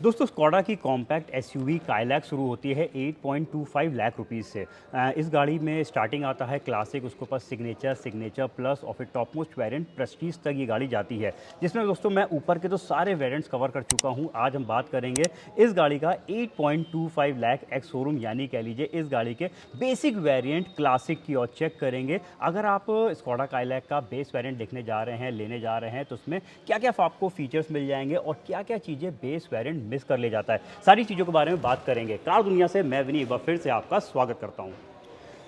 दोस्तों स्कोडा की compact SUV Kylaq शुरू होती है 8.25 लाख रुपीस से। इस गाड़ी में स्टार्टिंग आता है क्लासिक, उसके ऊपर सिग्नेचर, सिग्नेचर प्लस और फिर टॉप मोस्ट वेरिएंट प्रेस्टीज तक ये गाड़ी जाती है, जिसमें दोस्तों मैं ऊपर के तो सारे वेरिएंट्स कवर कर चुका हूँ। आज हम बात करेंगे इस गाड़ी का 8.25 लाख एक्स शोरूम, यानी कह लीजिए इस गाड़ी के बेसिक वेरिएंट क्लासिक की और चेक करेंगे। अगर आप स्कोडा काइलैक का बेस वेरिएंट देखने जा रहे हैं, लेने जा रहे हैं, तो उसमें क्या क्या आपको फीचर्स मिल जाएंगे और क्या क्या चीज़ें बेस वेरिएंट मिस कर ले जाता है, सारी चीज़ों के बारे में बात करेंगे। कार दुनिया से मैं विनी एक बार फिर से आपका स्वागत करता हूं।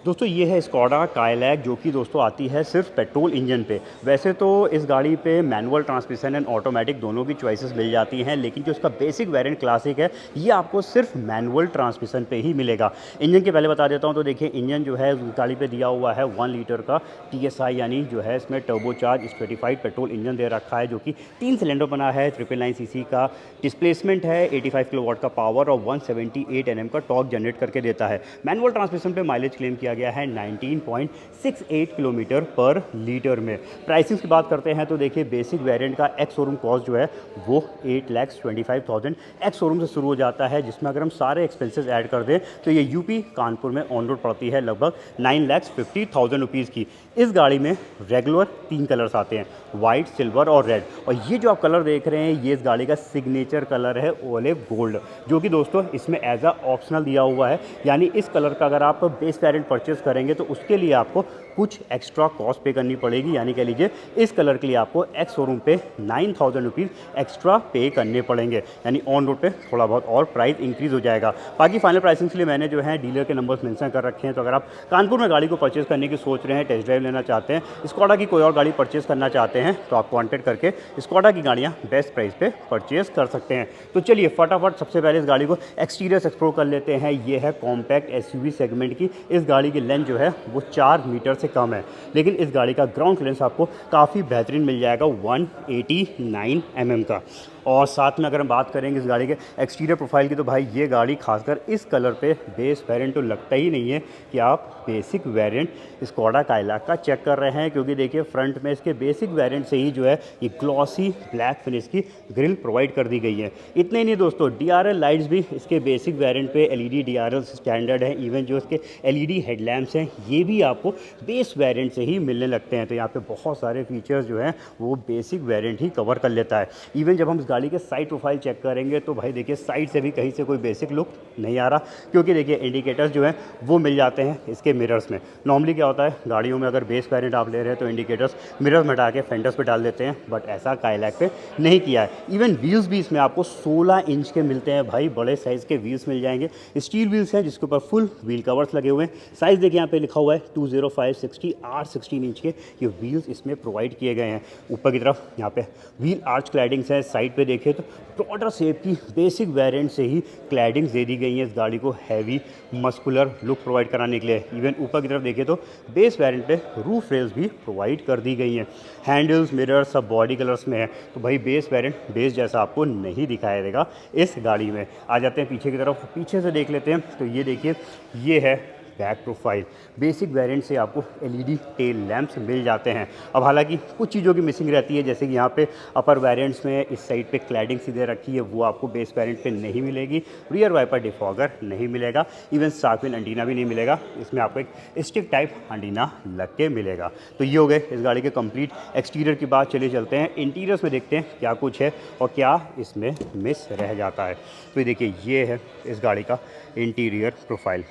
दोस्तों ये है स्कोडा काइलैक, जो कि दोस्तों आती है सिर्फ पेट्रोल इंजन पे। वैसे तो इस गाड़ी पे मैनुअल ट्रांसमिशन एंड ऑटोमेटिक दोनों की चॉइसेस मिल जाती हैं, लेकिन जो इसका बेसिक वेरिएंट क्लासिक है ये आपको सिर्फ मैनुअल ट्रांसमिशन पे ही मिलेगा। इंजन के पहले बता देता हूँ, तो देखिए इंजन जो है गाड़ी पे दिया हुआ है 1 लीटर का TSI, यानी जो है इसमें टर्बोचार्ज स्ट्रेटिफाइड पेट्रोल इंजन दे रखा है, जो कि 3 सिलेंडर बना है। 999 सीसी का डिस्प्लेसमेंट है, 85 किलोवाट का पावर और 178 Nm का टॉर्क जनरेट करके देता है। मैनुअल ट्रांसमिशन पे माइलेज क्लेम किया गया है 19.68 किलोमीटर पर लीटर में। प्राइसिंग की बात करते हैं तो देखिए बेसिक वेरिएंट का एक्स शोरूम कॉस्ट जो है वो 8,25,000 एक्स शोरूम से शुरू हो जाता है, जिसमें अगर हम सारे एक्सपेंसेस ऐड कर दें तो ये यूपी कानपुर में ऑन रोड पड़ती है लगभग 9,50,000 रुपीज़ की। इस गाड़ी में रेगुलर 3 कलर्स आते हैं, वाइट, सिल्वर और रेड। और ये जो आप कलर देख रहे हैं ये इस गाड़ी का सिग्नेचर कलर है ओलिव गोल्ड, जो कि दोस्तों इसमें एज अ ऑप्शनल दिया हुआ है। यानी इस कलर का अगर आप बेस वेरिएंट परचेस करेंगे तो उसके लिए आपको कुछ एक्स्ट्रा कॉस्ट पे करनी पड़ेगी, यानी कह लीजिए इस कलर के लिए आपको एक्स शोरूम पे 9,000 रुपीज़ एक्स्ट्रा पे करने पड़ेंगे, यानी ऑन रोड पे थोड़ा बहुत और प्राइस इंक्रीज़ हो जाएगा। बाकी फाइनल प्राइसिंग के लिए मैंने जो है डीलर के नंबर्स मेंशन कर रखे हैं, तो अगर आप कानपुर में गाड़ी को परचेस करने की सोच रहे हैं, टेस्ट ड्राइव लेना चाहते हैं, स्कोडा की कोई और गाड़ी परचेस करना चाहते हैं, तो आप कॉन्टैक्ट करके स्कोडा की गाड़ियाँ बेस्ट प्राइस पे परचेस कर सकते हैं। तो चलिए फटाफट सबसे पहले इस गाड़ी को एक्सटीरियर एक्सप्लोर कर लेते हैं। ये है कॉम्पैक्ट एसयूवी सेगमेंट की। इस गाड़ी की लेंथ जो है वो 4 मीटर से कम है, लेकिन इस गाड़ी का ग्राउंड क्लियरेंस आपको काफ़ी बेहतरीन मिल जाएगा 189 mm का। और साथ में अगर हम बात करेंगे इस गाड़ी के एक्सटीरियर प्रोफाइल की, तो भाई ये गाड़ी खासकर इस कलर पे बेस वेरिएंट तो लगता ही नहीं है कि आप बेसिक वेरिएंट स्कोडा काइलैक का चेक कर रहे हैं, क्योंकि देखिए फ्रंट में इसके बेसिक वेरिएंट से ही जो है ये ग्लॉसी ब्लैक फिनिश की ग्रिल प्रोवाइड कर दी गई है। इतने ही नहीं दोस्तों, DRL लाइट्स भी इसके बेसिक वेरिएंट पे LED DRL स्टैंडर्ड है। इवन जो इसके LED हेडलैम्प्स हैं ये भी आपको बेस वेरिएंट से ही मिलने लगते हैं। तो यहाँ पे बहुत सारे फीचर्स जो हैं वो बेसिक वेरिएंट ही कवर कर लेता है। इवन जब हम इस गाड़ी के साइड प्रोफाइल चेक करेंगे तो भाई देखिए साइड से भी कहीं से कोई बेसिक लुक नहीं आ रहा, क्योंकि देखिए इंडिकेटर्स जो हैं वो मिल जाते हैं इसके मिरर्स में। नॉर्मली क्या होता है गाड़ियों में, अगर बेस वेरिएंट आप ले रहे हैं तो इंडिकेटर्स मिरर्स में हटा के फेंडर्स पे डाल देते हैं, बट ऐसा काइलैक पे नहीं किया है। इवन व्हील्स भी इसमें आपको 16 इंच के मिलते हैं भाई, बड़े साइज़ के व्हील्स मिल जाएंगे। स्टील व्हील्स हैं जिसके ऊपर फुल व्हील कवर्स लगे हुए हैं। साइज़ देखिए यहाँ पे लिखा हुआ है 205/60 R16 इंच के ये व्हील्स इसमें प्रोवाइड किए गए हैं। ऊपर की तरफ यहाँ पे व्हील आर्च क्लैडिंग्स है। साइड पे देखिए तो ब्रॉडर शेप की बेसिक वेरिएंट से ही क्लैडिंग्स दे दी गई हैं इस गाड़ी को हैवी मस्कुलर लुक प्रोवाइड कराने के लिए। इवन ऊपर की तरफ देखिए तो बेस वेरिएंट पे रूफ रेल्स भी प्रोवाइड कर दी गई हैं। हैंडल्स, मिरर सब बॉडी कलर्स में है, तो भाई बेस वेरिएंट बेस जैसा आपको नहीं दिखाई देगा इस गाड़ी में। आ जाते हैं पीछे की तरफ, पीछे से देख लेते हैं। तो ये देखिए ये है बैक प्रोफाइल। बेसिक वेरिएंट से आपको LED टेल लैंप्स मिल जाते हैं। अब हालांकि कुछ चीज़ों की मिसिंग रहती है, जैसे कि यहाँ पे अपर वेरिएंट्स में इस साइड पे क्लैडिंग सीधे रखी है, वो आपको बेस वेरिएंट पे नहीं मिलेगी। रियर वाइपर डिफॉगर नहीं मिलेगा, इवन शार्क एंटीना भी नहीं मिलेगा। इसमें आपको एक स्टिक टाइप एंटीना लग के मिलेगा। तो ये हो गए इस गाड़ी के कंप्लीट एक्सटीरियर की बात। चलिए चलते हैं इंटीरियर्स में, देखते हैं क्या कुछ है और क्या इसमें मिस रह जाता है। तो ये देखिए ये है इस गाड़ी का इंटीरियर प्रोफाइल।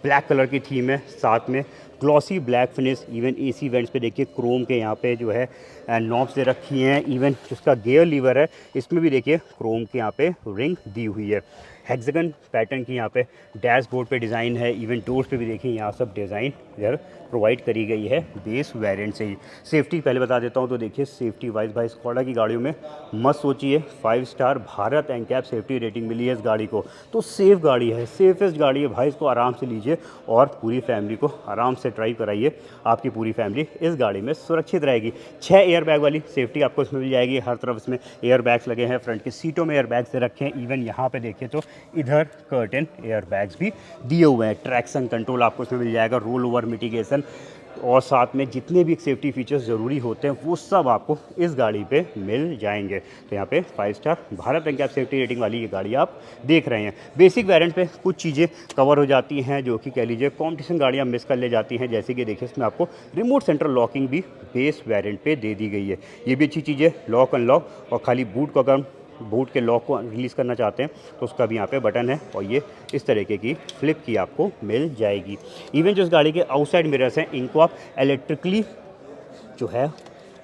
ब्लैक कलर की थीम है, साथ में glossy black finish. Even AC vents पे देखिए क्रोम के यहाँ पे जो है नॉब्स दे रखी हैं। इवन जिसका गियर लीवर है इसमें भी देखिए क्रोम के यहाँ पे रिंग दी हुई है। हेक्सागन पैटर्न की यहाँ पे डैशबोर्ड पे डिज़ाइन है। इवन डोर्स पे भी देखिए यहाँ सब डिज़ाइन इधर प्रोवाइड करी गई है बेस वेरिएंट से ही। सेफ्टी पहले बता देता हूँ, तो देखिए सेफ्टी वाइज भाई स्कोडा की गाड़ियों में मत सोचिए। 5 star Bharat NCAP safety rating मिली है इस गाड़ी को। तो सेफ गाड़ी है, सेफेस्ट गाड़ी है भाई। इसको आराम से लीजिए और पूरी फैमिली को आराम से ड्राइव कराइए, आपकी पूरी फैमिली इस गाड़ी में सुरक्षित रहेगी। 6 एयर बैग वाली सेफ्टी आपको इसमें मिल जाएगी। हर तरफ इसमें एयर बैग्स लगे हैं, फ्रंट की सीटों में एयर बैग्स से रखे हैं। इवन यहाँ पे देखिए तो इधर कर्टन एयर बैग्स भी दिए हुए हैं। ट्रैक्शन कंट्रोल आपको इसमें मिल जाएगा, रोल ओवर मिटिगेशन, और साथ में जितने भी सेफ्टी फीचर्स ज़रूरी होते हैं वो सब आपको इस गाड़ी पे मिल जाएंगे। तो यहाँ पे 5 star Bharat NCAP safety rating वाली ये गाड़ी आप देख रहे हैं। बेसिक वेरिएंट पे कुछ चीज़ें कवर हो जाती हैं जो कि कह लीजिए कॉम्पिटिशन गाड़ियाँ मिस कर ले जाती हैं, जैसे कि देखिए इसमें आपको रिमोट सेंट्रल लॉकिंग भी बेस वेरिएंट पे दे दी गई है। ये भी अच्छी चीज़ है, लॉक अनलॉक, और खाली बूट को अगर बूट के लॉक को रिलीज़ करना चाहते हैं तो उसका भी यहाँ पे बटन है, और ये इस तरीके की फ्लिप की आपको मिल जाएगी। इवन जो इस गाड़ी के आउटसाइड मिरर्स हैं इनको आप इलेक्ट्रिकली जो है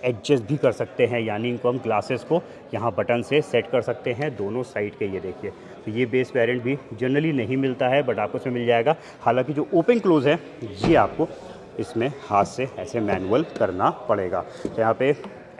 एडजस्ट भी कर सकते हैं, यानी इनको हम ग्लासेस को यहाँ बटन से सेट कर सकते हैं दोनों साइड के। ये देखिए, तो ये बेस वेरिएंट भी जनरली नहीं मिलता है, बट आपको इसमें मिल जाएगा। हालांकि जो ओपन क्लोज है ये आपको इसमें हाथ से ऐसे मैनुअल करना पड़ेगा। तो यहाँ पे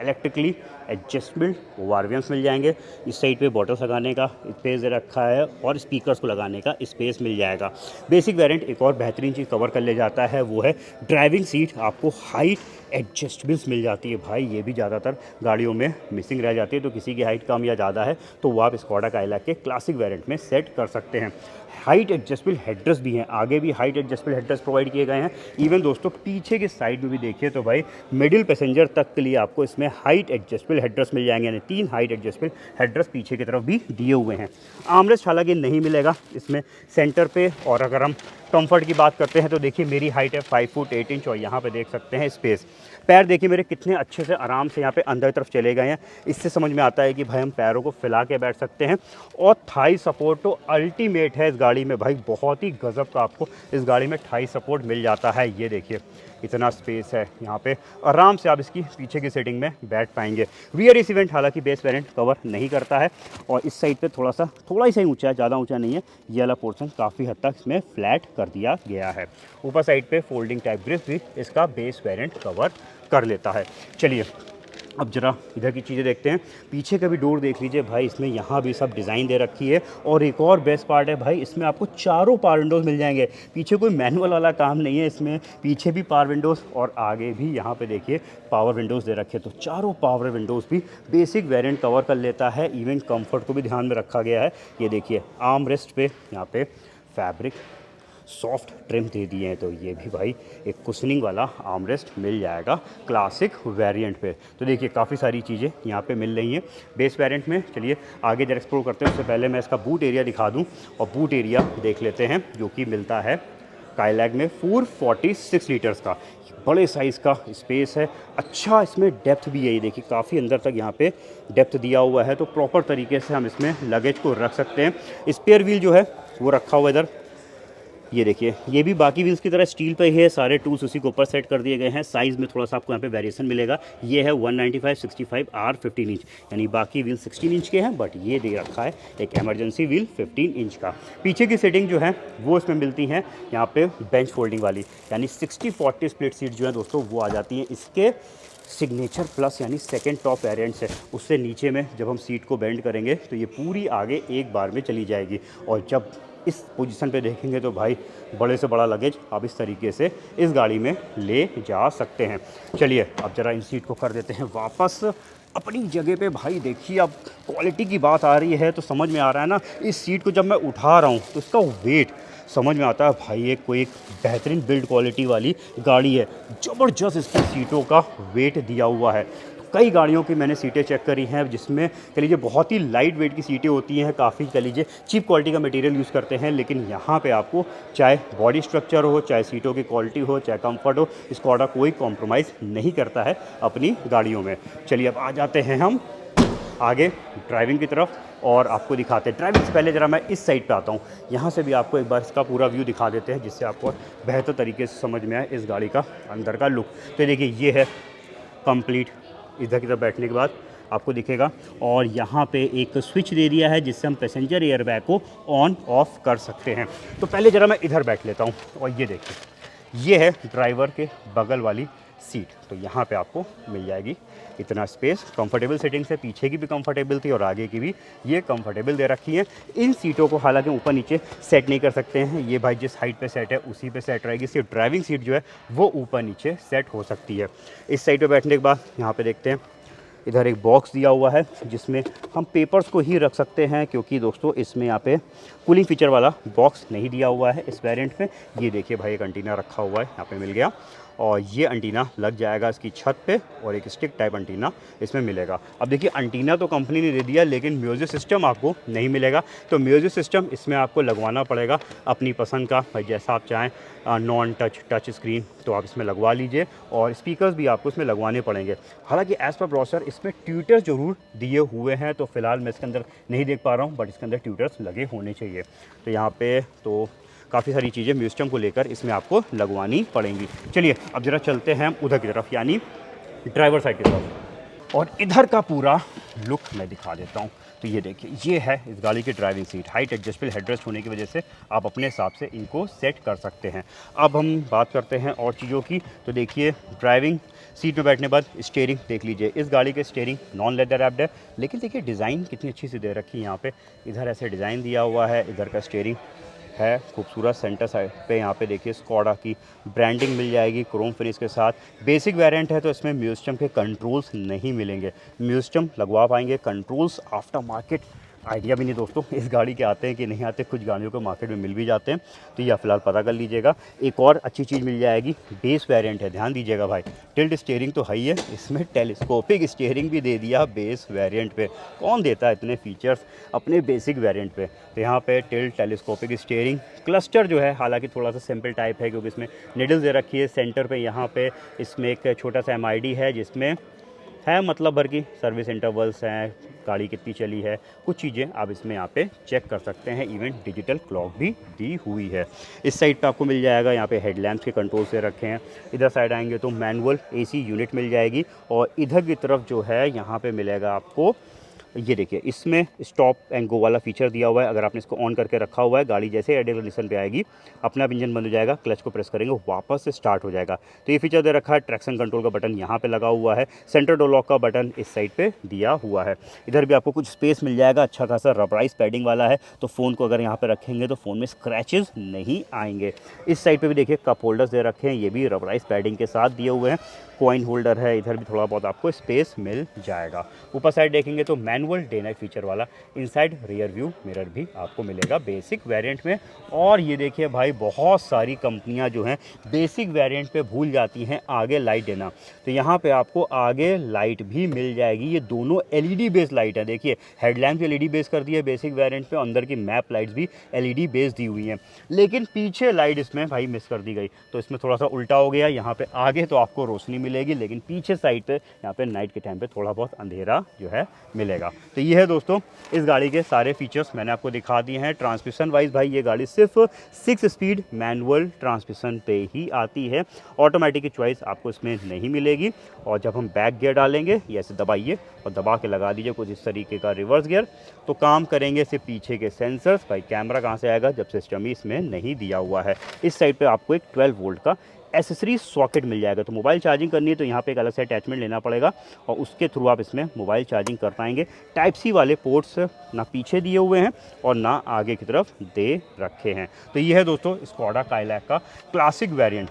इलेक्ट्रिकली एडजस्टमेंट वारवियंस मिल जाएंगे। इस साइड पे बॉटल्स लगाने का स्पेस दे रखा है और स्पीकर्स को लगाने का स्पेस मिल जाएगा। बेसिक वेरिएंट एक और बेहतरीन चीज़ कवर कर ले जाता है, वो है ड्राइविंग सीट आपको हाइट एडजस्टमेंट्स मिल जाती है। भाई ये भी ज़्यादातर गाड़ियों में मिसिंग रह जाती है, तो किसी की हाइट कम या ज़्यादा है तो वो आप स्कोडा काइलैक के क्लासिक वेरिएंट में सेट कर सकते हैं। हाइट एडजस्टेबल हेडरेस्ट भी हैं, आगे भी हाइट एडजस्टेबल हेडरेस्ट प्रोवाइड किए गए हैं। इवन दोस्तों पीछे के साइड में भी देखिए तो भाई मिडिल पैसेंजर तक के लिए आपको इसमें हाइट एडजस्टेबल हेडरेस्ट मिल जाएंगे, यानी 3 हाइट एडजस्टेबल हेडरेस्ट पीछे की तरफ भी दिए हुए हैं। आर्मरेस्ट हालांकि नहीं मिलेगा इसमें सेंटर पे। और अगर हम कंफर्ट की बात करते हैं तो देखिए मेरी हाइट है 5 फुट 8 इंच, और यहाँ पे देख सकते हैं स्पेस। पैर देखिए मेरे कितने अच्छे से आराम से यहाँ पे अंदर तरफ चले गए हैं। इससे समझ में आता है कि भाई हम पैरों को फैला के बैठ सकते हैं। और थाई सपोर्ट तो अल्टीमेट है इस गाड़ी में भाई, बहुत ही गजब का आपको इस गाड़ी में थाई सपोर्ट मिल जाता है। ये देखिए इतना स्पेस है यहाँ पे, आराम से आप इसकी पीछे की सीटिंग में बैठ पाएंगे। रियर इस इवेंट हालांकि बेस वेरिएंट कवर नहीं करता है, और इस साइड पे थोड़ा ही सही ऊंचा है, ज़्यादा ऊंचा नहीं है। ये वाला पोर्शन काफ़ी हद तक इसमें फ्लैट कर दिया गया है। ऊपर साइड पे फोल्डिंग टाइप ग्रिप भी इसका बेस वेरिएंट कवर कर लेता है। चलिए अब जरा इधर की चीज़ें देखते हैं। पीछे का भी डोर देख लीजिए भाई, इसमें यहाँ भी सब डिज़ाइन दे रखी है। और एक और बेस्ट पार्ट है भाई, इसमें आपको चारों पावर विंडोज़ मिल जाएंगे। पीछे कोई मैनुअल वाला काम नहीं है इसमें, पीछे भी पावर विंडोज़ और आगे भी यहाँ पे देखिए पावर विंडोज़ दे रखे हैं। तो चारों पावर विंडोज़ भी बेसिक वेरिएंट कवर कर लेता है। इवन कंफर्ट को भी ध्यान में रखा गया है। ये देखिए आर्म रेस्ट पे यहाँ पे फैब्रिक सॉफ्ट ट्रिम दे दिए हैं, तो ये भी भाई एक कुशनिंग वाला आर्मरेस्ट मिल जाएगा क्लासिक वेरिएंट पे। तो देखिए काफ़ी सारी चीज़ें यहाँ पे मिल रही हैं बेस वेरिएंट में। चलिए आगे जरा एक्सप्लोर करते हैं। उससे पहले मैं इसका बूट एरिया दिखा दूँ, और बूट एरिया देख लेते हैं जो कि मिलता है काइलैक में 446 लीटर्स का बड़े साइज़ का स्पेस है। अच्छा इसमें डेप्थ भी है, ये देखिए काफ़ी अंदर तक यहाँ पे डेप्थ दिया हुआ है, तो प्रॉपर तरीके से हम इसमें लगेज को रख सकते हैं। स्पेयर व्हील जो है वो रखा हुआ इधर, ये देखिए ये भी बाकी व्हील्स की तरह स्टील पे ही है। सारे टूल्स उसी के ऊपर सेट कर दिए गए हैं। साइज़ में थोड़ा सा आपको यहाँ पे वेरिएशन मिलेगा। ये है 195/65 R 15 इंच, यानी बाकी व्हील 16 इंच के हैं, बट ये दे रखा है एक इमरजेंसी व्हील 15 इंच का। पीछे की सेटिंग जो है वो इसमें मिलती हैं यहाँ पे बेंच फोल्डिंग वाली, यानी 60-40 स्प्लिट सीट जो है दोस्तों वो आ जाती हैं इसके सिग्नेचर प्लस, यानी सेकेंड टॉप वेरिएंट्स है। उससे नीचे में जब हम सीट को बेंड करेंगे तो ये पूरी आगे एक बार में चली जाएगी। और जब इस पोजीशन पे देखेंगे तो भाई बड़े से बड़ा लगेज आप इस तरीके से इस गाड़ी में ले जा सकते हैं। चलिए अब ज़रा इन सीट को कर देते हैं वापस अपनी जगह पे। भाई देखिए अब क्वालिटी की बात आ रही है तो समझ में आ रहा है ना, इस सीट को जब मैं उठा रहा हूँ तो इसका वेट समझ में आता है भाई ये कोई एक बेहतरीन बिल्ड क्वालिटी वाली गाड़ी है। ज़बरदस्त इसकी सीटों का वेट दिया हुआ है। कई गाड़ियों की मैंने सीटें चेक करी हैं जिसमें कह लीजिए बहुत ही लाइट वेट की सीटें होती हैं, काफ़ी कह लीजिए चीप क्वालिटी का मटेरियल यूज़ करते हैं, लेकिन यहाँ पे आपको चाहे बॉडी स्ट्रक्चर हो, चाहे सीटों की क्वालिटी हो, चाहे कंफर्ट हो, स्कोडा कोई कॉम्प्रोमाइज़ नहीं करता है अपनी गाड़ियों में। चलिए अब आ जाते हैं हम आगे ड्राइविंग की तरफ और आपको दिखाते हैं। ड्राइविंग से पहले ज़रा मैं इस साइड पे आता हूँ, यहाँ से भी आपको एक बार इसका पूरा व्यू दिखा देते हैं जिससे आपको बेहतर तरीके से समझ में आए इस गाड़ी का अंदर का लुक। तो देखिए ये है कंप्लीट, इधर की तरफ बैठने के बाद आपको दिखेगा, और यहाँ पे एक स्विच दे दिया है जिससे हम पैसेंजर एयरबैग को ऑन ऑफ कर सकते हैं। तो पहले ज़रा मैं इधर बैठ लेता हूँ, और ये देखिए ये है ड्राइवर के बगल वाली सीट। तो यहाँ पे आपको मिल जाएगी इतना स्पेस, कंफर्टेबल सीटिंग से, पीछे की भी कंफर्टेबल थी और आगे की भी ये कंफर्टेबल दे रखी है। इन सीटों को हालांकि ऊपर नीचे सेट नहीं कर सकते हैं, ये भाई जिस हाइट पे सेट है उसी पे सेट रहेगी। सिर्फ ड्राइविंग सीट जो है वो ऊपर नीचे सेट हो सकती है। इस साइड पे बैठने के बाद यहाँ पे देखते हैं इधर एक बॉक्स दिया हुआ है जिसमें हम पेपर्स को ही रख सकते हैं, क्योंकि दोस्तों इसमें यहाँ पे कूलिंग फीचर वाला बॉक्स नहीं दिया हुआ है इस वेरिएंट में। ये देखिए भाई कंटेनर रखा हुआ है यहाँ पे मिल गया। और ये एंटीना लग जाएगा इसकी छत पे और एक स्टिक टाइप एंटीना इसमें मिलेगा। अब देखिए एंटीना तो कंपनी ने दे दिया लेकिन म्यूज़िक सिस्टम आपको नहीं मिलेगा, तो म्यूज़िक सिस्टम इसमें आपको लगवाना पड़ेगा अपनी पसंद का, भाई जैसा आप चाहें, नॉन टच, टच स्क्रीन तो आप इसमें लगवा लीजिए और स्पीकर्स भी आपको इसमें लगवाने पड़ेंगे। हालांकि एज़ पर ब्रोशर इसमें ट्यूटर्स ज़रूर दिए हुए हैं, तो फिलहाल मैं इसके अंदर नहीं देख पा रहा हूँ, बट इसके अंदर ट्यूटर्स लगे होने चाहिए। तो यहाँ पे तो काफ़ी सारी चीज़ें म्यूजियम को लेकर इसमें आपको लगवानी पड़ेंगी। चलिए अब ज़रा चलते हैं उधर की तरफ, यानी ड्राइवर साइड की तरफ, और इधर का पूरा लुक मैं दिखा देता हूँ। तो ये देखिए, ये है इस गाड़ी की driving seat. Height adjustable headrest होने की वजह से आप अपने हिसाब से इनको सेट कर सकते हैं। अब हम बात करते हैं और चीज़ों की। तो देखिए ड्राइविंग सीट में बैठने बाद स्टीयरिंग देख लीजिए, इस गाड़ी के स्टीयरिंग नॉन लेदर रैप्ड है, लेकिन देखिए डिज़ाइन कितनी अच्छी सी दे रखी है। यहाँ पे इधर ऐसे डिज़ाइन दिया हुआ है, इधर का स्टीयरिंग है खूबसूरत। सेंटर साइड पे यहाँ पे देखिए स्कोडा की ब्रांडिंग मिल जाएगी क्रोम फिनिश के साथ। बेसिक वेरिएंट है तो इसमें म्यूजियम के कंट्रोल्स नहीं मिलेंगे, म्यूजियम लगवा पाएंगे, कंट्रोल्स आफ्टर मार्केट आइडिया भी नहीं दोस्तों इस गाड़ी के आते हैं कि नहीं आते, कुछ गाड़ियों को मार्केट में मिल भी जाते हैं, तो यह फ़िलहाल पता कर लीजिएगा। एक और अच्छी चीज़ मिल जाएगी, बेस वेरिएंट है, ध्यान दीजिएगा भाई। टिल्ट स्टीयरिंग तो है ही है, इसमें टेलीस्कोपिक स्टीयरिंग भी दे दिया बेस वेरिएंट पे। कौन देता है इतने फीचर्स अपने बेसिक वेरिएंट पे। तो यहाँ पे टिल्ट टेलीस्कोपिक स्टीयरिंग, क्लस्टर जो है हालांकि थोड़ा सा सिंपल टाइप है क्योंकि इसमें निडल्स दे रखी है सेंटर पे। यहाँ पे इसमें एक छोटा सा MID है जिसमें है मतलब भर की सर्विस इंटरवल्स हैं, गाड़ी कितनी चली है, कुछ चीज़ें आप इसमें यहाँ पे चेक कर सकते हैं। इवन डिजिटल क्लॉक भी दी हुई है। इस साइड पे आपको मिल जाएगा, यहाँ पे हेडलैम्प्स के कंट्रोल से रखे हैं। इधर साइड आएंगे तो मैनुअल AC यूनिट मिल जाएगी, और इधर की तरफ जो है यहाँ पे मिलेगा आपको, ये देखिए इसमें स्टॉप एंड गो वाला फीचर दिया हुआ है। अगर आपने इसको ऑन करके रखा हुआ है, गाड़ी जैसे एडिलेशन पे आएगी अपना इंजन बंद हो जाएगा, क्लच को प्रेस करेंगे वापस से स्टार्ट हो जाएगा। तो ये फीचर दे रखा है। ट्रैक्शन कंट्रोल का बटन यहाँ पे लगा हुआ है, सेंटर डोर लॉक का बटन इस साइड पे दिया हुआ है। इधर भी आपको कुछ स्पेस मिल जाएगा, अच्छा खासा रबराइज पैडिंग वाला है, तो फ़ोन को अगर यहाँ पे रखेंगे तो फ़ोन में स्क्रैचेस नहीं आएंगे। इस साइड पे भी देखिए कप होल्डर्स दे रखे हैं, ये भी रबराइज पैडिंग के साथ दिए हुए हैं। कॉइन होल्डर है, इधर भी थोड़ा बहुत आपको स्पेस मिल जाएगा। ऊपर साइड देखेंगे तो मैनुअल डे नाइट फीचर वाला इनसाइड रियर व्यू मिरर भी आपको मिलेगा बेसिक वेरिएंट में। और ये देखिए भाई, बहुत सारी कंपनियां जो हैं बेसिक वेरिएंट पे भूल जाती हैं आगे लाइट देना, तो यहाँ पे आपको आगे लाइट भी मिल जाएगी। ये दोनों LED बेस्ड लाइट है। देखिए हेडलैम्प LED बेस कर दी है बेसिक वेरिएंट पे, अंदर की मैप लाइट्स भी LED बेस्ड दी हुई हैं, लेकिन पीछे लाइट इसमें भाई मिस कर दी गई, तो इसमें थोड़ा सा उल्टा हो गया। यहाँ पे आगे तो आपको रोशनी मिलेगी, लेकिन पीछे साइड पे यहाँ पे नाइट के टाइम पे थोड़ा बहुत अंधेरा जो है मिलेगा। तो ये है दोस्तों इस गाड़ी के सारे फीचर्स मैंने आपको दिखा दिए हैं। ट्रांसमिशन वाइज भाई ये गाड़ी सिर्फ 6 स्पीड मैनुअल ट्रांसमिशन पे ही आती है, ऑटोमेटिक की चॉइस आपको इसमें नहीं मिलेगी। और जब हम बैक गियर डालेंगे, ये ऐसे दबाइए और दबा के लगा दीजिए कुछ इस तरीके का रिवर्स गियर, तो काम करेंगे सिर्फ पीछे के सेंसर्स। भाई कैमरा कहाँ से आएगा जब सिस्टम ही इसमें नहीं दिया हुआ है। इस साइड पे आपको एक 12 वोल्ट का एसेसरी सॉकेट मिल जाएगा, तो मोबाइल चार्जिंग करनी है तो यहाँ पे एक अलग से अटैचमेंट लेना पड़ेगा और उसके थ्रू आप इसमें मोबाइल चार्जिंग कर पाएंगे। टाइप C वाले पोर्ट्स ना पीछे दिए हुए हैं और ना आगे की तरफ दे रखे हैं। तो ये है दोस्तों स्कोडा काइलैक का क्लासिक वेरिएंट।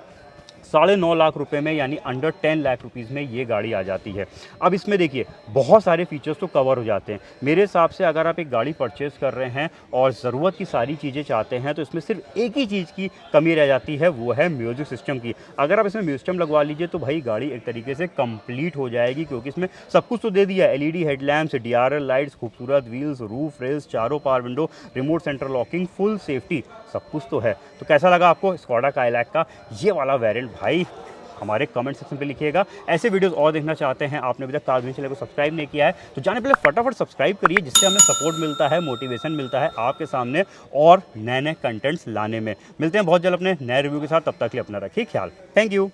9.5 लाख रुपए में, यानी अंडर 10 लाख रुपीज़ में ये गाड़ी आ जाती है। अब इसमें देखिए बहुत सारे फीचर्स तो कवर हो जाते हैं मेरे हिसाब से। अगर आप एक गाड़ी परचेज़ कर रहे हैं और ज़रूरत की सारी चीज़ें चाहते हैं, तो इसमें सिर्फ एक ही चीज़ की कमी रह जाती है, वो है म्यूजिक सिस्टम की। अगर आप इसमें म्यूजिक लगवा लीजिए तो भाई गाड़ी एक तरीके से कंप्लीट हो जाएगी, क्योंकि इसमें सब कुछ तो दे दिया है। LED हेडलैम्प्स, DRL लाइट्स, खूबसूरत व्हील्स, रूफ रेल्स, चारों power window, remote centre locking, full safety, सब कुछ तो है। तो कैसा लगा आपको स्कोडा काइलैक का ये वाला वेरिएंट? भाई हमारे कमेंट सेक्शन पे लिखिएगा। ऐसे वीडियोस और देखना चाहते हैं, आपने अभी तक कार दुनिया चैनल को सब्सक्राइब नहीं किया है तो जाने पहले फटाफट सब्सक्राइब करिए, जिससे हमें सपोर्ट मिलता है, मोटिवेशन मिलता है आपके सामने और नए नए कंटेंट्स लाने में। मिलते हैं बहुत जल्द अपने नए रिव्यू के साथ, तब तक के लिए अपना रखिए ख्याल। Thank you.